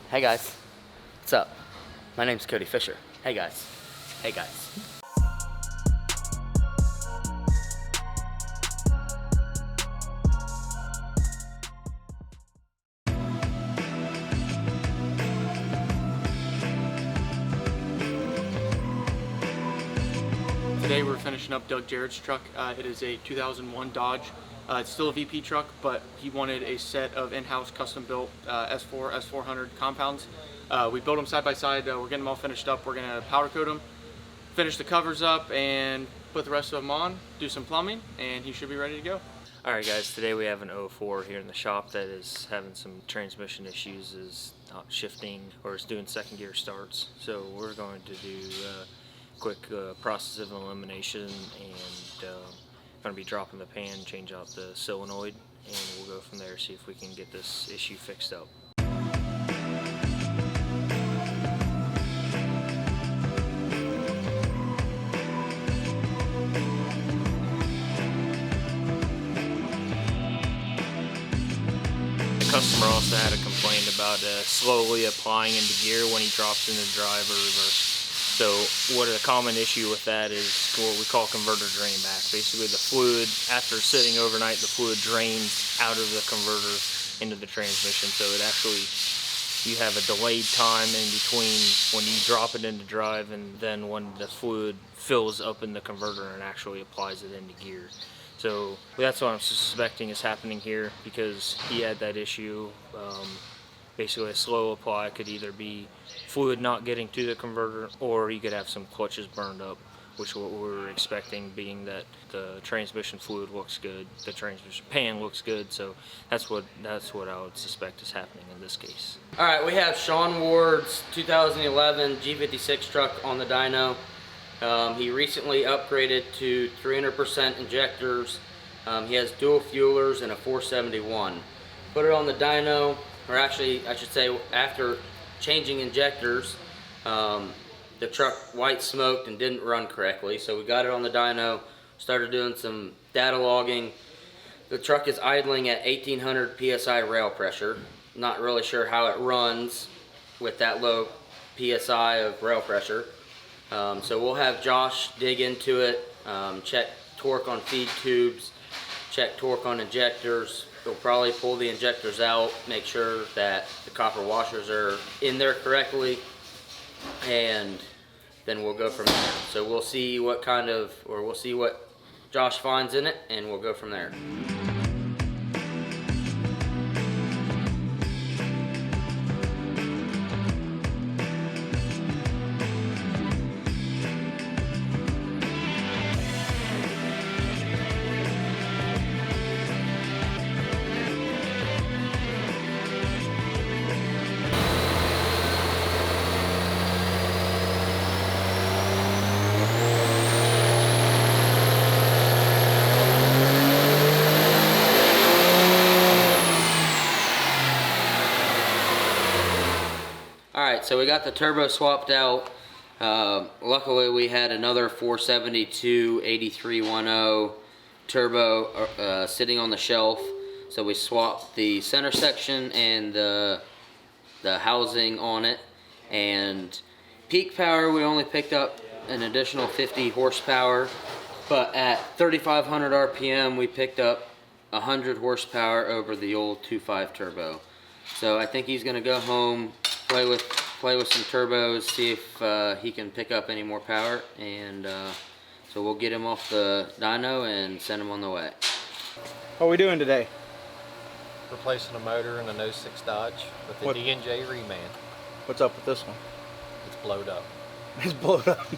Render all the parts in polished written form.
Hey guys, what's up? My name's Cody Fisher. Hey guys. Hey guys. Today we're finishing up Doug Jarrett's truck. It is a 2001 Dodge. It's still a VP truck, but he wanted a set of in-house custom-built S4, S400 compounds. We built them side by side. We're getting them all finished up. We're going to powder coat them, finish the covers up, and put the rest of them on, do some plumbing, and he should be ready to go. Alright guys, today we have an 04 here in the shop that is having some transmission issues, is not shifting or is doing second gear starts. So we're going to do a quick process of elimination and going to be dropping the pan, change out the solenoid, and we'll go from there, see if we can get this issue fixed up. The customer also had a complaint about slowly applying into gear when he drops into drive or reverse. So what a common issue with that is what we call converter drain back. Basically the fluid, after sitting overnight, the fluid drains out of the converter into the transmission. So it actually, you have a delayed time in between when you drop it into drive and then when the fluid fills up in the converter and actually applies it into gear. So that's what I'm suspecting is happening here, because he had that issue. Basically a slow apply could either be fluid not getting to the converter, or you could have some clutches burned up, which what we're expecting, being that the transmission fluid looks good, the transmission pan looks good. So that's what I would suspect is happening in this case. All right, we have Sean Ward's 2011 G56 truck on the dyno. He recently upgraded to 300% injectors. He has dual fuelers and a 471. Put it on the dyno, or actually I should say after changing injectors, the truck white smoked and didn't run correctly. So we got it on the dyno, started doing some data logging. The truck is idling at 1800 psi rail pressure. Not really sure how it runs with that low psi of rail pressure. So we'll have Josh dig into it, check torque on feed tubes, check torque on injectors. We'll probably pull the injectors out, make sure that the copper washers are in there correctly, and then we'll go from there. So we'll see what Josh finds in it, and we'll go from there. Alright, so we got the turbo swapped out. Luckily we had another 472 8310 turbo sitting on the shelf. So we swapped the center section and the housing on it. And peak power, we only picked up an additional 50 horsepower. But at 3,500 RPM, we picked up 100 horsepower over the old 2.5 turbo. So I think he's going to go home, play with some turbos, see if he can pick up any more power, and so we'll get him off the dyno and send him on the way. What are we doing today? Replacing a motor in an 06 Dodge with the D&J reman. What's up with this one? It's blowed up. It's blown up.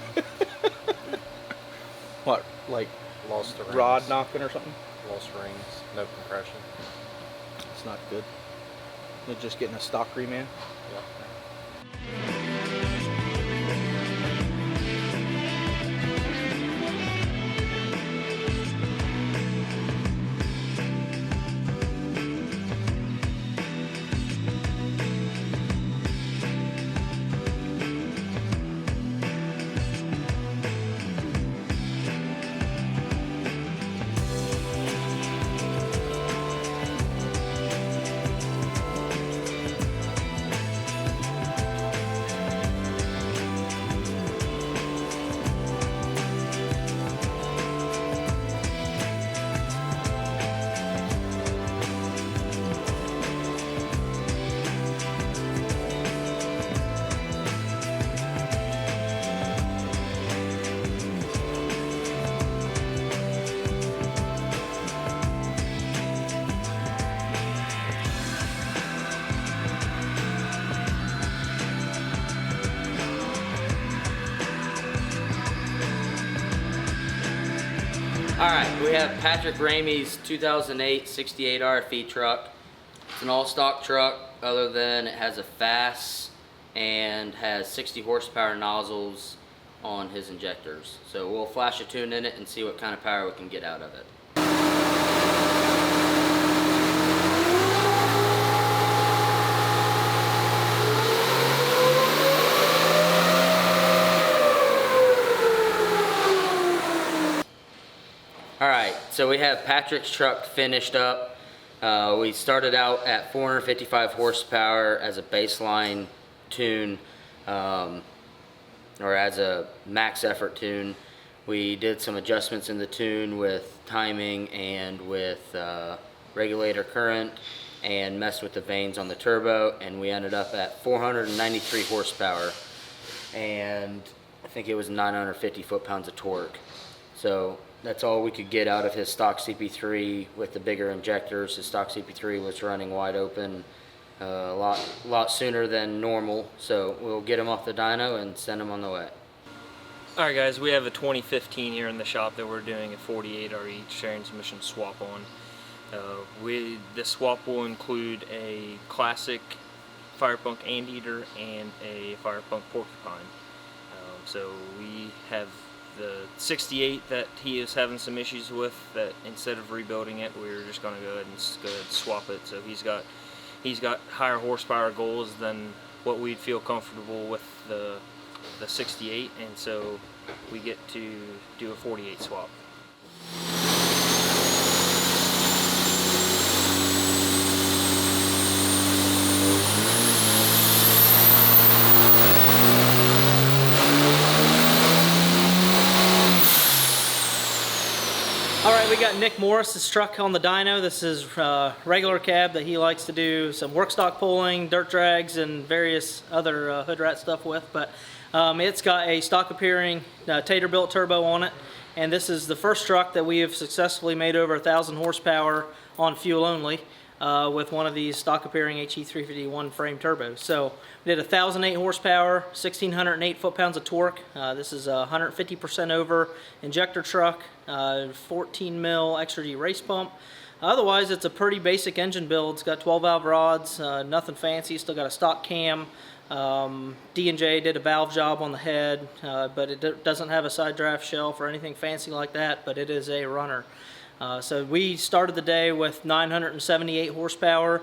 What, like Lost the rings. rod knocking or something? Lost rings, no compression. It's not good. They're just getting a stock reman. Yep. Alright, we have Patrick Ramey's 2008 68 RFE truck. It's an all-stock truck, other than it has a FAS and has 60 horsepower nozzles on his injectors. So we'll flash a tune in it and see what kind of power we can get out of it. Alright, so we have Patrick's truck finished up. We started out at 455 horsepower as a baseline tune, or as a max effort tune. We did some adjustments in the tune with timing and with regulator current, and messed with the vanes on the turbo, and we ended up at 493 horsepower, and I think it was 950 foot-pounds of torque. So that's all we could get out of his stock CP3 with the bigger injectors. His stock CP3 was running wide open a lot sooner than normal, so we'll get him off the dyno and send him on the way. Alright guys, we have a 2015 here in the shop that we're doing a 48 RE transmission swap on. The swap will include a classic Firepunk Anteater and a Firepunk Porcupine. So we have the 68 that he is having some issues with, that instead of rebuilding it, we're just going to go ahead and swap it. So he's got higher horsepower goals than what we'd feel comfortable with the 68, and so we get to do a 48 swap. Alright, we got Nick Morris's truck on the dyno. This is regular cab that he likes to do some work stock pulling, dirt drags, and various other hood rat stuff with. But it's got a stock appearing Tater-built turbo on it, and this is the first truck that we have successfully made over 1,000 horsepower on fuel only with one of these stock appearing HE351 frame turbos. So we did 1,008 horsepower, 1,608 foot-pounds of torque. This is a 150% over injector truck, 14 mil extra G race pump. Otherwise, it's a pretty basic engine build. It's got 12 valve rods, nothing fancy. Still got a stock cam. D&J did a valve job on the head, but it doesn't have a side draft shelf or anything fancy like that, but it is a runner. So we started the day with 978 horsepower,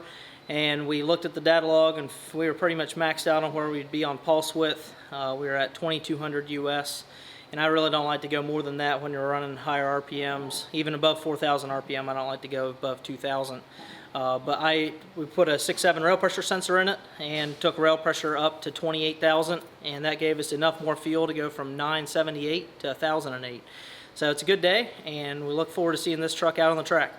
and we looked at the data log, and we were pretty much maxed out on where we'd be on pulse width. We were at 2200 US, and I really don't like to go more than that when you're running higher RPMs. Even above 4,000 RPM, I don't like to go above 2,000. But we put a 6.7 rail pressure sensor in it and took rail pressure up to 28,000, and that gave us enough more fuel to go from 978 to 1,008. So it's a good day, and we look forward to seeing this truck out on the track.